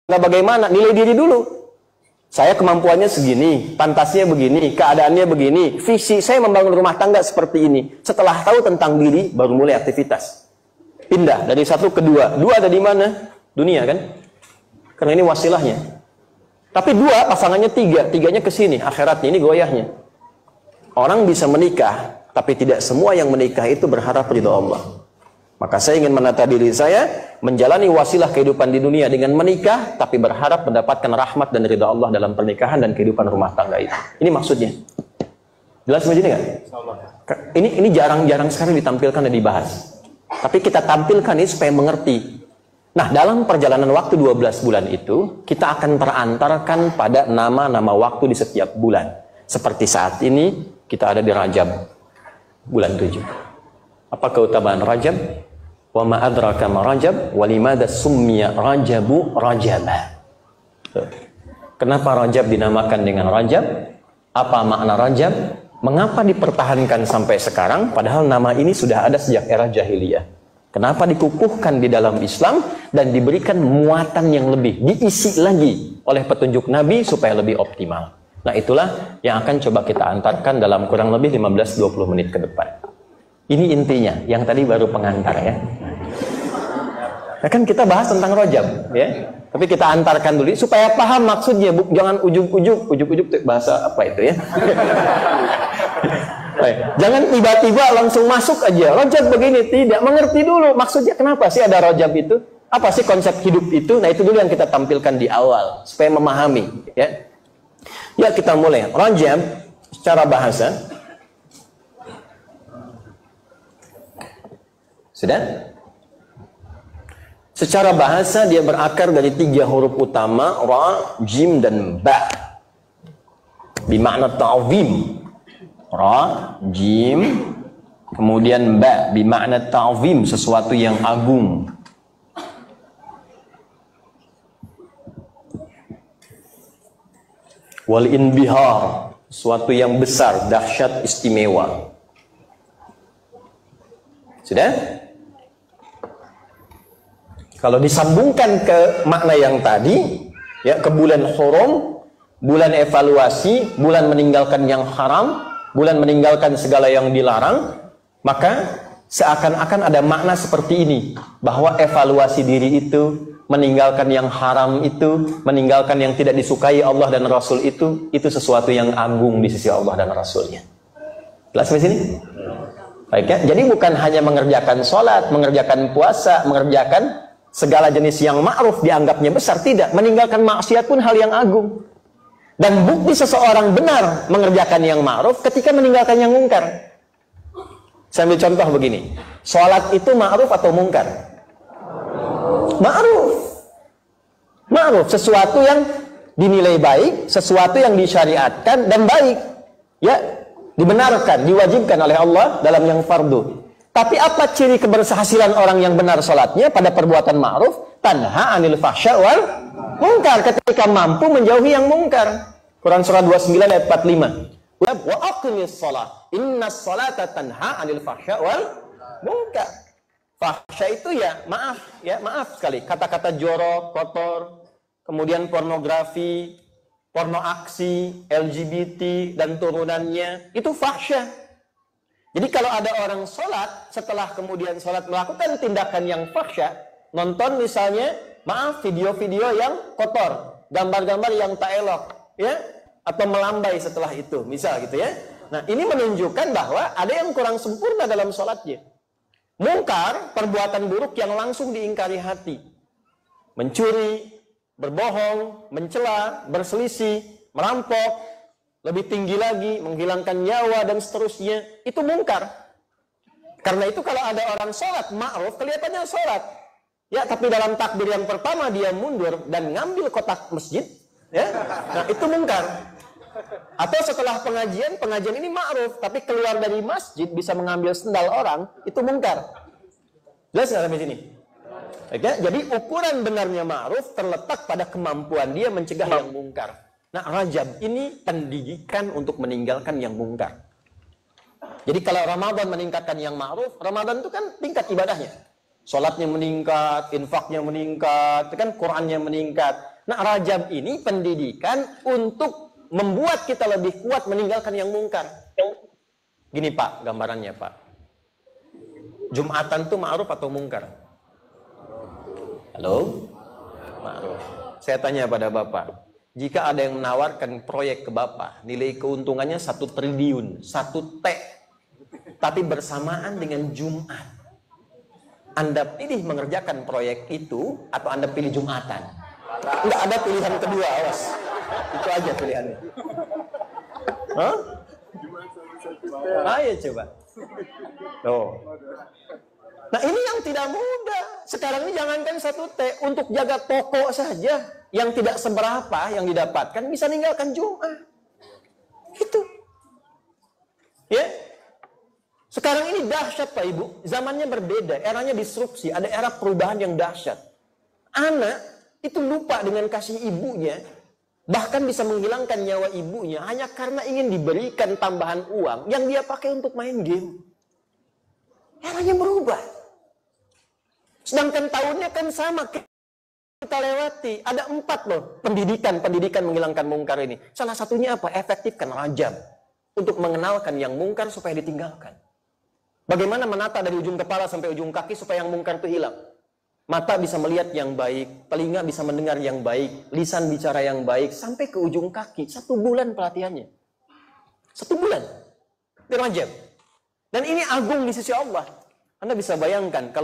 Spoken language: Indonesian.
tangga bagaimana? Nilai diri dulu. Saya kemampuannya segini, pantasnya begini, keadaannya begini, visi saya membangun rumah tangga seperti ini. Setelah tahu tentang diri, baru mulai aktivitas. Pindah dari satu ke dua. Dua ada di mana? Dunia kan? Karena ini wasilahnya. Tapi dua, pasangannya tiga. Tiganya ke sini, akhiratnya ini goyahnya. Orang bisa menikah, tapi tidak semua yang menikah itu berharap ridha Allah. Maka saya ingin menata diri saya, menjalani wasilah kehidupan di dunia dengan menikah, tapi berharap mendapatkan rahmat dan ridha Allah dalam pernikahan dan kehidupan rumah tangga itu. Ini maksudnya. Jelas begini nggak? Ini jarang-jarang sekali ditampilkan dan dibahas. Tapi kita tampilkan ini supaya mengerti. Nah, dalam perjalanan waktu 12 bulan itu, kita akan terantarkan pada nama-nama waktu di setiap bulan. Seperti saat ini, kita ada di Rajab, bulan 7. Apa keutamaan Rajab? Wa ma adraka ma Rajab wa limada summiya Rajabu Rajaba. Kenapa Rajab dinamakan dengan Rajab? Apa makna Rajab? Mengapa dipertahankan sampai sekarang padahal nama ini sudah ada sejak era jahiliyah? Kenapa dikukuhkan di dalam Islam dan diberikan muatan yang lebih, diisi lagi oleh petunjuk Nabi supaya lebih optimal? Nah, itulah yang akan coba kita antarkan dalam kurang lebih 15-20 menit ke depan. Ini intinya, yang tadi baru pengantar ya. Nah, kan kita bahas tentang Rajab ya. Tapi kita antarkan dulu supaya paham maksudnya, jangan ujuk-ujuk itu bahasa apa itu ya. Jangan tiba-tiba langsung masuk aja. Rajab begini, tidak mengerti dulu maksudnya kenapa sih ada Rajab itu? Apa sih konsep hidup itu? Nah, itu dulu yang kita tampilkan di awal supaya memahami ya. Ya, kita mulai. Rajab secara bahasa sudah? Secara bahasa dia berakar dari 3 huruf utama, ra, jim, dan ba. Bimakna ta'zim. Ra, jim, kemudian ba. Bimakna ta'zim, sesuatu yang agung. Wal inbihar, sesuatu yang besar, dahsyat, istimewa. Sudah? Kalau disambungkan ke makna yang tadi, ya, ke bulan Hurum, bulan evaluasi, bulan meninggalkan yang haram, bulan meninggalkan segala yang dilarang, maka seakan-akan ada makna seperti ini, bahwa evaluasi diri itu, meninggalkan yang haram itu, meninggalkan yang tidak disukai Allah dan Rasul itu sesuatu yang agung di sisi Allah dan Rasulnya. Jelas sampai sini? Baik ya? Jadi bukan hanya mengerjakan sholat, mengerjakan puasa, mengerjakan segala jenis yang ma'ruf dianggapnya besar, tidak. Meninggalkan maksiat pun hal yang agung. Dan bukti seseorang benar mengerjakan yang ma'ruf ketika meninggalkan yang mungkar. Saya ambil contoh begini. Sholat itu ma'ruf atau mungkar? Ma'ruf. Ma'ruf, sesuatu yang dinilai baik, sesuatu yang disyariatkan dan baik. Ya, dibenarkan, diwajibkan oleh Allah dalam yang fardu. Tapi apa ciri keberhasilan orang yang benar sholatnya pada perbuatan ma'ruf? Tanha anil fahsya wal mungkar, ketika mampu menjauhi yang mungkar. Quran surah 29 ayat 45. Wa aqimis shalah, innas sholata tanha anil fahsya wal mungkar. Fahsya itu ya maaf sekali, kata-kata jorok, kotor, kemudian pornografi, porno aksi, LGBT dan turunannya, itu fahsya. Jadi kalau ada orang sholat, setelah kemudian sholat melakukan tindakan yang fahsya, nonton misalnya, maaf, video-video yang kotor, gambar-gambar yang tak elok, ya, atau melambai setelah itu, misal gitu ya. Nah, ini menunjukkan bahwa ada yang kurang sempurna dalam sholatnya. Mungkar, perbuatan buruk yang langsung diingkari hati. Mencuri, berbohong, mencela, berselisih, merampok, lebih tinggi lagi, menghilangkan nyawa dan seterusnya, itu mungkar. Karena itu kalau ada orang sholat ma'ruf, kelihatannya sholat, ya, tapi dalam takbir yang pertama dia mundur dan ngambil kotak masjid, ya, nah itu mungkar. Atau setelah pengajian ini ma'ruf, tapi keluar dari masjid bisa mengambil sendal orang, itu mungkar. Jelas nggak sampai sini? Oke, jadi ukuran benarnya ma'ruf terletak pada kemampuan dia mencegah yang mungkar. Nah, Rajab ini pendidikan untuk meninggalkan yang mungkar. Jadi kalau Ramadan meningkatkan yang ma'ruf, Ramadan itu kan tingkat ibadahnya. Sholatnya meningkat, infaknya meningkat, kan Qurannya meningkat. Nah, Rajab ini pendidikan untuk membuat kita lebih kuat meninggalkan yang mungkar. Gini Pak, gambarannya Pak. Jumatan tuh ma'ruf atau mungkar? Halo? Ma'ruf. Saya tanya pada Bapak, jika ada yang menawarkan proyek ke Bapak, nilai keuntungannya 1 triliun, 1 T, tapi bersamaan dengan Jumat, Anda pilih mengerjakan proyek itu atau Anda pilih Jumatan? Enggak ada pilihan kedua, awas. Itu aja pilihannya. Hah? Ayo coba. Tuh. Nah ini yang tidak mudah. Sekarang ini jangankan 1 T, untuk jaga toko saja yang tidak seberapa yang didapatkan bisa ninggalkan Jumat. Itu. Ya. Sekarang ini dahsyat Pak Ibu, zamannya berbeda, eranya disrupsi, ada era perubahan yang dahsyat. Anak itu lupa dengan kasih ibunya, bahkan bisa menghilangkan nyawa ibunya hanya karena ingin diberikan tambahan uang yang dia pakai untuk main game. Eranya berubah. Sedangkan tahunnya kan sama kita lewati. Ada 4 loh pendidikan menghilangkan mungkar ini. Salah satunya apa? Efektifkan Rajab untuk mengenalkan yang mungkar supaya ditinggalkan. Bagaimana menata dari ujung kepala sampai ujung kaki supaya yang mungkar itu hilang? Mata bisa melihat yang baik, telinga bisa mendengar yang baik, lisan bicara yang baik, sampai ke ujung kaki. 1 bulan pelatihannya. 1 bulan. Di Rajab. Dan ini agung di sisi Allah. Anda bisa bayangkan kalau